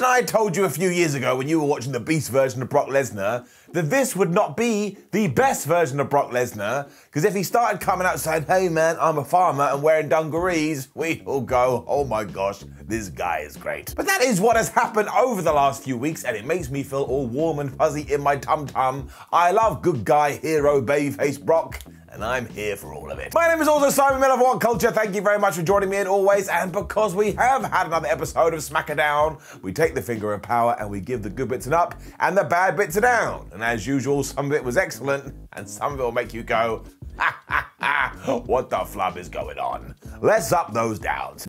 Imagine I told you a few years ago when you were watching the Beast version of Brock Lesnar that this would not be the best version of Brock Lesnar, because if he started coming out saying, hey man, I'm a farmer and wearing dungarees, we all go, oh my gosh, this guy is great. But that is what has happened over the last few weeks, and it makes me feel all warm and fuzzy in my tum-tum. I love good guy, hero, babyface Brock, and I'm here for all of it. My name is also Simon Miller of WhatCulture. Thank you very much for joining me as always. And because we have had another episode of SmackDown, we take the finger of power and we give the good bits an up and the bad bits a down. And as usual, some of it was excellent and some of it will make you go, ha ha ha, what the flub is going on? Let's up those downs.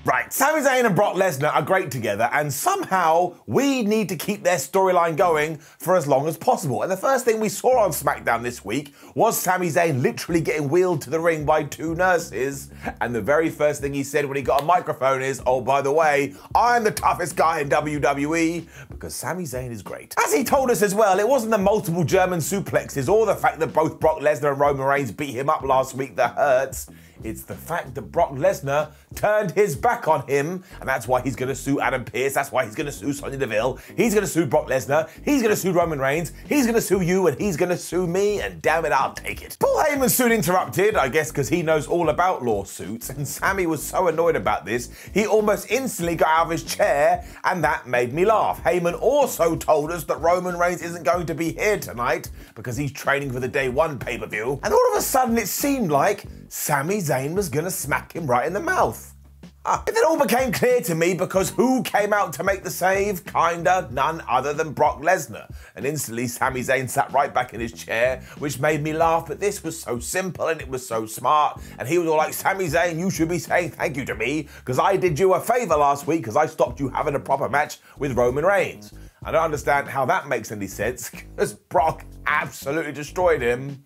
Right, Sami Zayn and Brock Lesnar are great together, and somehow we need to keep their storyline going for as long as possible. And the first thing we saw on SmackDown this week was Sami Zayn literally getting wheeled to the ring by two nurses. And the very first thing he said when he got a microphone is, oh, by the way, I'm the toughest guy in WWE, because Sami Zayn is great. As he told us as well, it wasn't the multiple German suplexes or the fact that both Brock Lesnar and Roman Reigns beat him up last week that hurts. It's the fact that Brock Lesnar turned his back on him, and that's why he's going to sue Adam Pearce, that's why he's going to sue Sonia Deville, he's going to sue Brock Lesnar, he's going to sue Roman Reigns, he's going to sue you, and he's going to sue me, and damn it, I'll take it. Paul Heyman soon interrupted, I guess because he knows all about lawsuits, and Sami was so annoyed about this, he almost instantly got out of his chair, and that made me laugh. Heyman also told us that Roman Reigns isn't going to be here tonight because he's training for the Day 1 pay-per-view, and all of a sudden it seemed like Sami Zayn was gonna smack him right in the mouth. It all became clear to me because who came out to make the save? Kinda none other than Brock Lesnar. And instantly Sami Zayn sat right back in his chair, which made me laugh, but this was so simple and it was so smart. And he was all like, Sami Zayn, you should be saying thank you to me because I did you a favor last week because I stopped you having a proper match with Roman Reigns. I don't understand how that makes any sense because Brock absolutely destroyed him.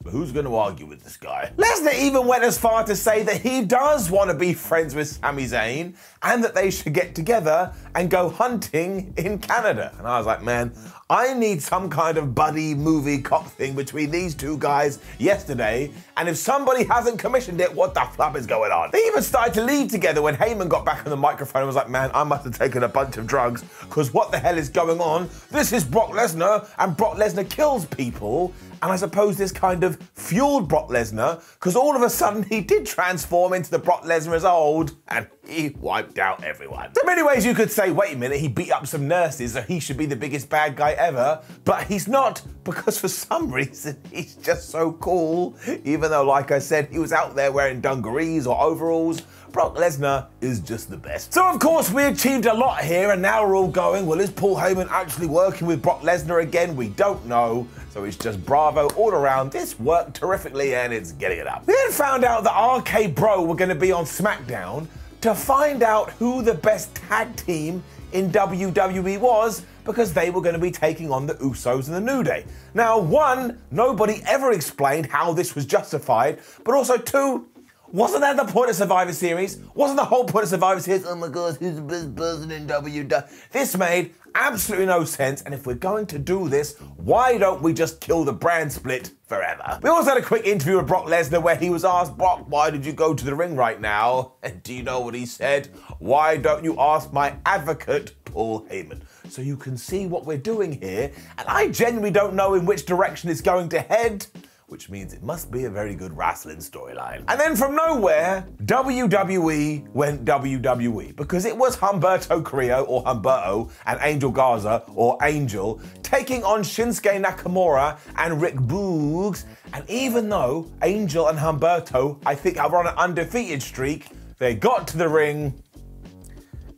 But who's going to argue with this guy? Lesnar even went as far to say that he does want to be friends with Sami Zayn and that they should get together and go hunting in Canada. And I was like, man, I need some kind of buddy movie cop thing between these two guys yesterday. And if somebody hasn't commissioned it, what the flub is going on? They even started to leave together when Heyman got back on the microphone and was like, man, I must have taken a bunch of drugs because what the hell is going on? This is Brock Lesnar and Brock Lesnar kills people. And I suppose this kind of fueled Brock Lesnar because all of a sudden he did transform into the Brock Lesnar as old and he wiped out everyone. So in many ways you could say, wait a minute, he beat up some nurses so he should be the biggest bad guy ever, but he's not because for some reason he's just so cool, even though like I said, he was out there wearing dungarees or overalls. Brock Lesnar is just the best. So of course we achieved a lot here and now we're all going, well, is Paul Heyman actually working with Brock Lesnar again? We don't know. So it's just bravo all around. This worked terrifically and it's getting it up. We then found out that RKBro were going to be on SmackDown to find out who the best tag team in WWE was because they were going to be taking on the Usos and the New Day. Now, one, nobody ever explained how this was justified, but also two, wasn't that the point of Survivor Series? Wasn't the whole point of Survivor Series, oh my God, who's the best person in WWE? This made absolutely no sense, and if we're going to do this, why don't we just kill the brand split forever? We also had a quick interview with Brock Lesnar where he was asked, Brock, why did you go to the ring right now? And do you know what he said? Why don't you ask my advocate, Paul Heyman? So you can see what we're doing here, and I genuinely don't know in which direction it's going to head, which means it must be a very good wrestling storyline. And then from nowhere, WWE went WWE, because it was Humberto Carrillo, or Humberto, and Angel Garza, or Angel, taking on Shinsuke Nakamura and Rick Boogs. And even though Angel and Humberto, I think, are on an undefeated streak, they got to the ring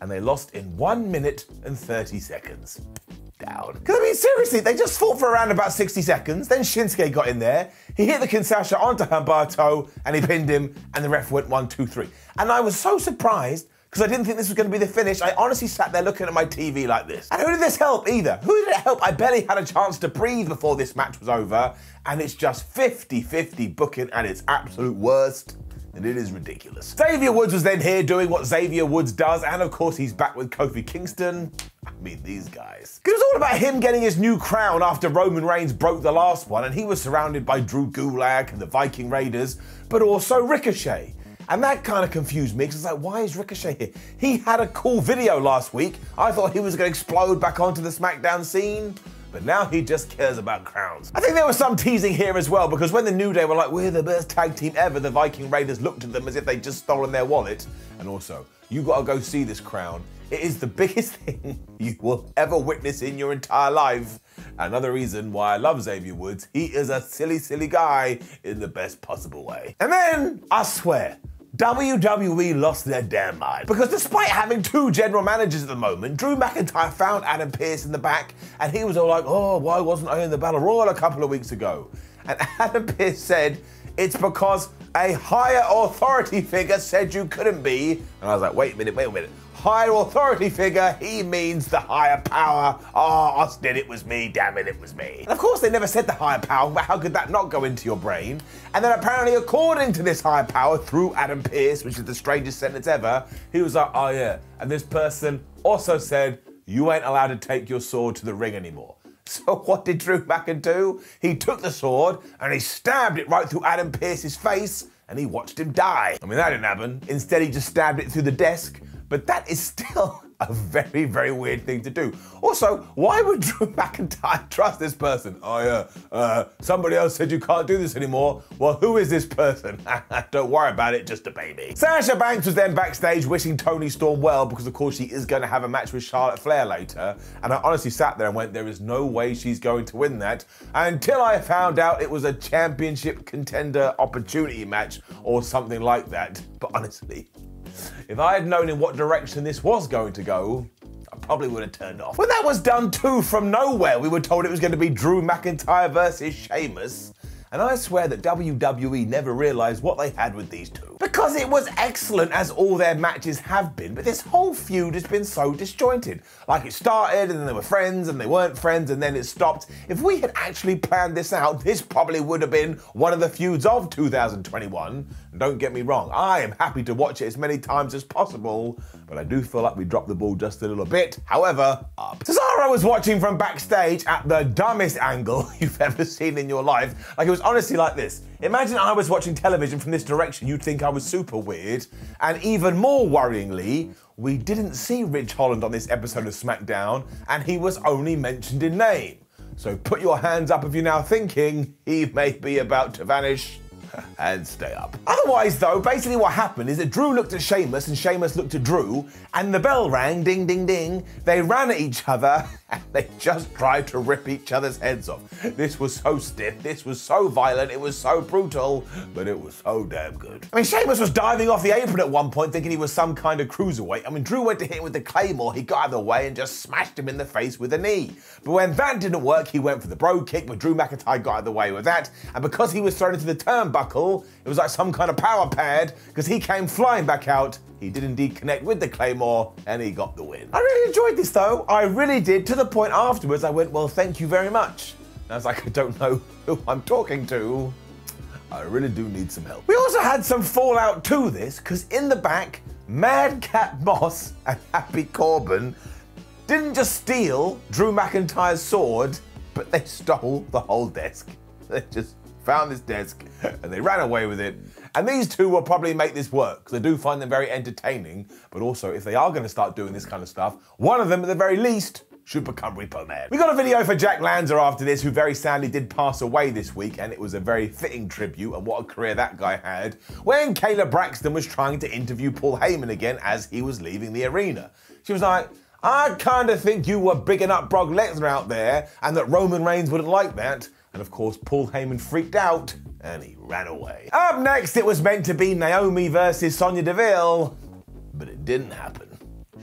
and they lost in 1 minute and 30 seconds. Down. Because I mean, seriously, they just fought for around about 60 seconds. Then Shinsuke got in there. He hit the Kinshasa onto Humberto and he pinned him and the ref went 1, 2, 3. And I was so surprised because I didn't think this was going to be the finish. I honestly sat there looking at my TV like this. And who did this help either? Who did it help? I barely had a chance to breathe before this match was over. And it's just 50-50 booking at its absolute worst. And it is ridiculous. Xavier Woods was then here doing what Xavier Woods does. And of course, he's back with Kofi Kingston. Meet these guys. It was all about him getting his new crown after Roman Reigns broke the last one, and he was surrounded by Drew Gulak and the Viking Raiders, but also Ricochet. And that kind of confused me, because it's like, why is Ricochet here? He had a cool video last week. I thought he was going to explode back onto the SmackDown scene, but now he just cares about crowns. I think there was some teasing here as well, because when the New Day were like, we're the best tag team ever, the Viking Raiders looked at them as if they'd just stolen their wallet. And also, you gotta go see this crown. It is the biggest thing you will ever witness in your entire life. Another reason why I love Xavier Woods. He is a silly, silly guy in the best possible way. And then, I swear, WWE lost their damn mind. Because despite having two general managers at the moment, Drew McIntyre found Adam Pearce in the back, and he was all like, oh, why wasn't I in the Battle Royal a couple of weeks ago? And Adam Pearce said, it's because a higher authority figure said you couldn't be. And I was like, wait a minute. Higher authority figure, he means the higher power. Oh, Austin, it was me, damn it was me. And of course they never said the higher power, but how could that not go into your brain? And then apparently according to this higher power, through Adam Pearce, which is the strangest sentence ever, he was like, oh yeah. And this person also said, you ain't allowed to take your sword to the ring anymore. So what did Drew McIntyre do? He took the sword and he stabbed it right through Adam Pearce's face, and he watched him die. I mean, that didn't happen. Instead, he just stabbed it through the desk. But that is still a very, very weird thing to do. Also, why would Drew McIntyre trust this person? Oh yeah, somebody else said you can't do this anymore. Well, who is this person? Don't worry about it, just a baby. Sasha Banks was then backstage wishing Toni Storm well, because of course she is going to have a match with Charlotte Flair later. And I honestly sat there and went, there is no way she's going to win that, until I found out it was a championship contender opportunity match or something like that. But honestly, if I had known in what direction this was going to go, I probably would have turned off. When that was done too, from nowhere, we were told it was going to be Drew McIntyre versus Sheamus. And I swear that WWE never realized what they had with these two. Because it was excellent, as all their matches have been, but this whole feud has been so disjointed. Like, it started and then they were friends and they weren't friends and then it stopped. If we had actually planned this out, this probably would have been one of the feuds of 2021. And don't get me wrong, I am happy to watch it as many times as possible, but I do feel like we dropped the ball just a little bit. However, up. Cesaro was watching from backstage at the dumbest angle you've ever seen in your life. Like, it was honestly like this. Imagine I was watching television from this direction, you'd think I was super weird. And even more worryingly, we didn't see Ridge Holland on this episode of SmackDown, and he was only mentioned in name. So put your hands up if you're now thinking he may be about to vanish. And stay up. Otherwise though, basically what happened is that Drew looked at Sheamus and Sheamus looked at Drew, and the bell rang, ding, ding, ding. They ran at each other and they just tried to rip each other's heads off. This was so stiff, this was so violent, it was so brutal, but it was so damn good. I mean, Sheamus was diving off the apron at one point thinking he was some kind of cruiserweight. I mean, Drew went to hit him with the Claymore, he got out of the way and just smashed him in the face with a knee. But when that didn't work, he went for the bro kick, but Drew McIntyre got out of the way with that, and because he was thrown into the turnbuckle, it was like some kind of power pad, because he came flying back out. He did indeed connect with the Claymore, and he got the win. I really enjoyed this though. I really did, to the point afterwards I went, well, thank you very much. And I was like, I don't know who I'm talking to. I really do need some help. We also had some fallout to this, because in the back, Madcap Moss and Happy Corbin didn't just steal Drew McIntyre's sword, but they stole the whole desk. They just found this desk and they ran away with it. And these two will probably make this work, because I do find them very entertaining. But also, if they are going to start doing this kind of stuff, one of them at the very least should become Repo Man. We got a video for Jack Lanza after this, who very sadly did pass away this week, and it was a very fitting tribute, and what a career that guy had, when Kayla Braxton was trying to interview Paul Heyman again as he was leaving the arena. She was like, I kind of think you were bigging up Brock Lesnar out there, and that Roman Reigns wouldn't like that. And of course, Paul Heyman freaked out and he ran away. Up next, it was meant to be Naomi versus Sonia Deville, but it didn't happen.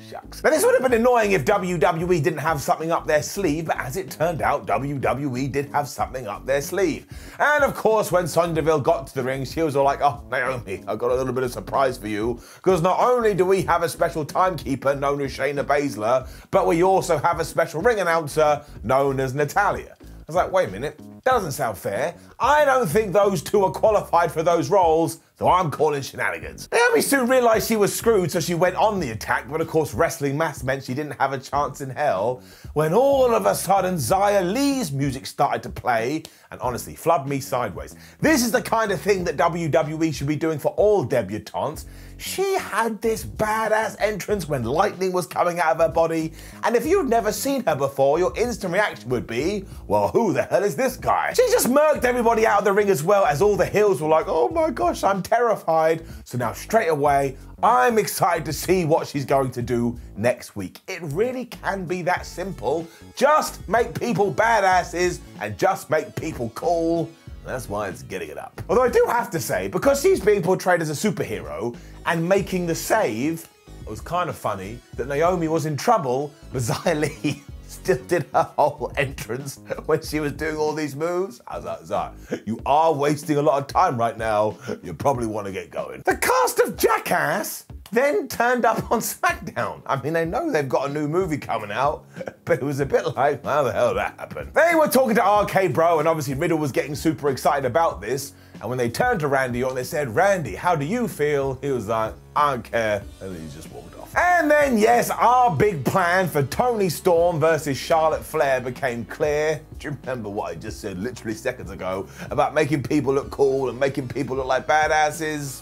Shucks. Now, this would have been annoying if WWE didn't have something up their sleeve, but as it turned out, WWE did have something up their sleeve. And of course, when Sonya Deville got to the ring, she was all like, oh, Naomi, I've got a little bit of surprise for you, because not only do we have a special timekeeper known as Shayna Baszler, but we also have a special ring announcer known as Natalya. I was like, wait a minute, that doesn't sound fair. I don't think those two are qualified for those roles, so I'm calling shenanigans. Naomi soon realized she was screwed, so she went on the attack, but of course wrestling maths meant she didn't have a chance in hell when all of a sudden Xia Li's music started to play and honestly flubbed me sideways. This is the kind of thing that WWE should be doing for all debutantes. She had this badass entrance when lightning was coming out of her body, and if you'd never seen her before, your instant reaction would be, well, who the hell is this guy? She just murked everybody out of the ring as well, as all the heels were like, oh my gosh, I'm terrified. So now straight away, I'm excited to see what she's going to do next week. It really can be that simple. Just make people badasses and just make people cool. That's why it's getting it up. Although I do have to say, because she's being portrayed as a superhero and making the save, it was kind of funny that Naomi was in trouble, but Xia Li still did her whole entrance when she was doing all these moves. I was like, Xia, you are wasting a lot of time right now. You probably want to get going. The cast of Jackass then turned up on SmackDown. I mean, they know they've got a new movie coming out, but it was a bit like, how the hell did that happen? They were talking to RKBro, and obviously Riddle was getting super excited about this. And when they turned to Randy Orton, they said, Randy, how do you feel? He was like, I don't care. And then he just walked off. And then, yes, our big plan for Toni Storm versus Charlotte Flair became clear. Do you remember what I just said literally seconds ago about making people look cool and making people look like badasses?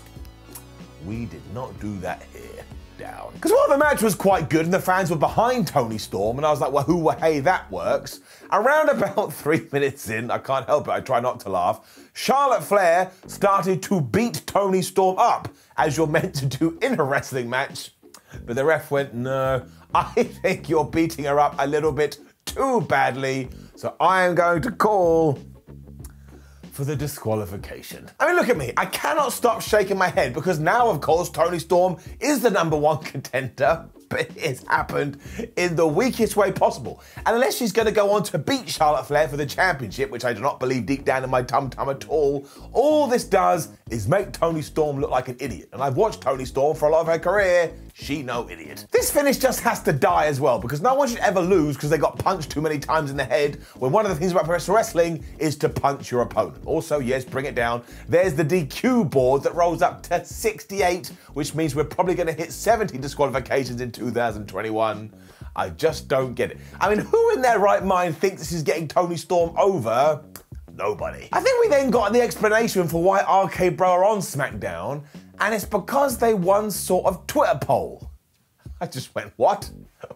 We did not do that here. Down. Because while the match was quite good and the fans were behind Toni Storm, and I was like, well, hey, that works. Around about 3 minutes in, I can't help it, I try not to laugh, Charlotte Flair started to beat Toni Storm up, as you're meant to do in a wrestling match. But the ref went, no, I think you're beating her up a little bit too badly, so I am going to call for the disqualification. I mean, look at me. I cannot stop shaking my head because now, of course, Toni Storm is the #1 contender, but it's happened in the weakest way possible. And unless she's going to go on to beat Charlotte Flair for the championship, which I do not believe deep down in my tum-tum at all this does is make Toni Storm look like an idiot. And I've watched Toni Storm for a lot of her career. She no idiot. This finish just has to die as well, because no one should ever lose because they got punched too many times in the head, when one of the things about professional wrestling is to punch your opponent. Also, yes, bring it down. There's the DQ board that rolls up to 68, which means we're probably going to hit 70 disqualifications in 2021. I just don't get it. I mean, who in their right mind thinks this is getting Toni Storm over? Nobody. I think we then got the explanation for why RKBro are on SmackDown, and it's because they won sort of Twitter poll. I just went, what?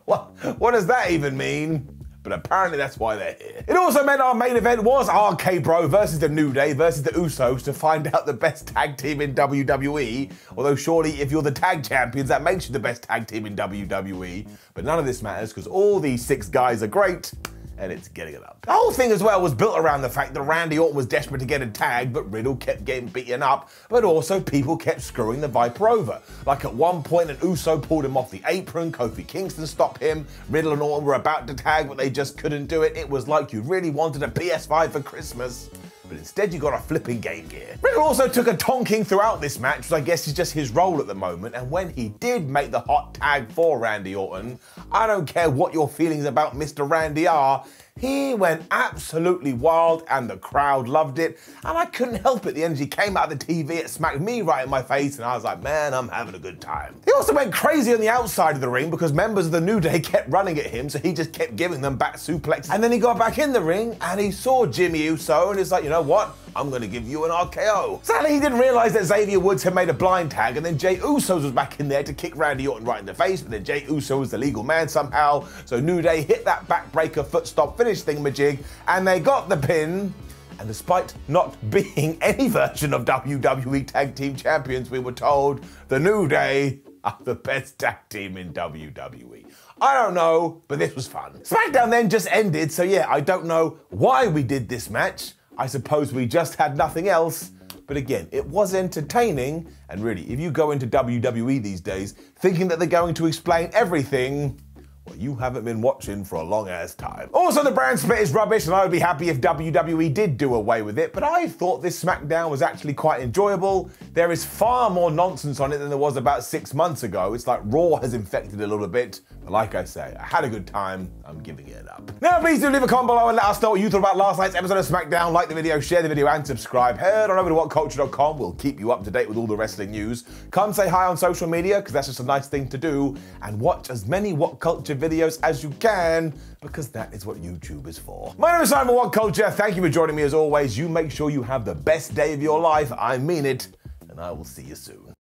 What does that even mean? But apparently that's why they're here. It also meant our main event was RKBro versus the New Day versus the Usos to find out the best tag team in WWE. Although surely if you're the tag champions, that makes you the best tag team in WWE. But none of this matters because all these 6 guys are great, and it's getting it up. The whole thing as well was built around the fact that Randy Orton was desperate to get a tag, but Riddle kept getting beaten up, but also people kept screwing the Viper over. Like at one point, an Uso pulled him off the apron, Kofi Kingston stopped him, Riddle and Orton were about to tag, but they just couldn't do it. It was like you really wanted a PS5 for Christmas, but instead you got a flipping Game Gear. Riddle also took a tonking throughout this match, which I guess is just his role at the moment, and when he did make the hot tag for Randy Orton, I don't care what your feelings about Mr. Randy are, he went absolutely wild and the crowd loved it, and I couldn't help it. The energy came out of the TV, it smacked me right in my face, and I was like, man, I'm having a good time. He also went crazy on the outside of the ring because members of the New Day kept running at him, so he just kept giving them back suplexes. And then he got back in the ring and he saw Jimmy Uso and he's like, you know what? I'm gonna give you an RKO. Sadly, he didn't realize that Xavier Woods had made a blind tag, and then Jey Usos was back in there to kick Randy Orton right in the face, but then Jey Uso was the legal man somehow, so New Day hit that backbreaker foot stop finish thingamajig, and they got the pin. And despite not being any version of WWE Tag Team Champions, we were told the New Day are the best tag team in WWE. I don't know, but this was fun. SmackDown then just ended, so yeah, I don't know why we did this match. I suppose we just had nothing else. But again, it was entertaining. And really, if you go into WWE these days thinking that they're going to explain everything, well, you haven't been watching for a long ass time. Also, the brand split is rubbish, and I would be happy if WWE did do away with it, but I thought this SmackDown was actually quite enjoyable. There is far more nonsense on it than there was about 6 months ago. It's like Raw has infected a little bit, but like I say, I had a good time. I'm giving it up. Now, please do leave a comment below and let us know what you thought about last night's episode of SmackDown. Like the video, share the video, and subscribe. Head on over to WhatCulture.com. We'll keep you up to date with all the wrestling news. Come say hi on social media, because that's just a nice thing to do. And watch as many WhatCulture videos as you can, because that is what YouTube is for. My name is Simon WhatCulture. Thank you for joining me as always. You make sure you have the best day of your life. I mean it. And I will see you soon.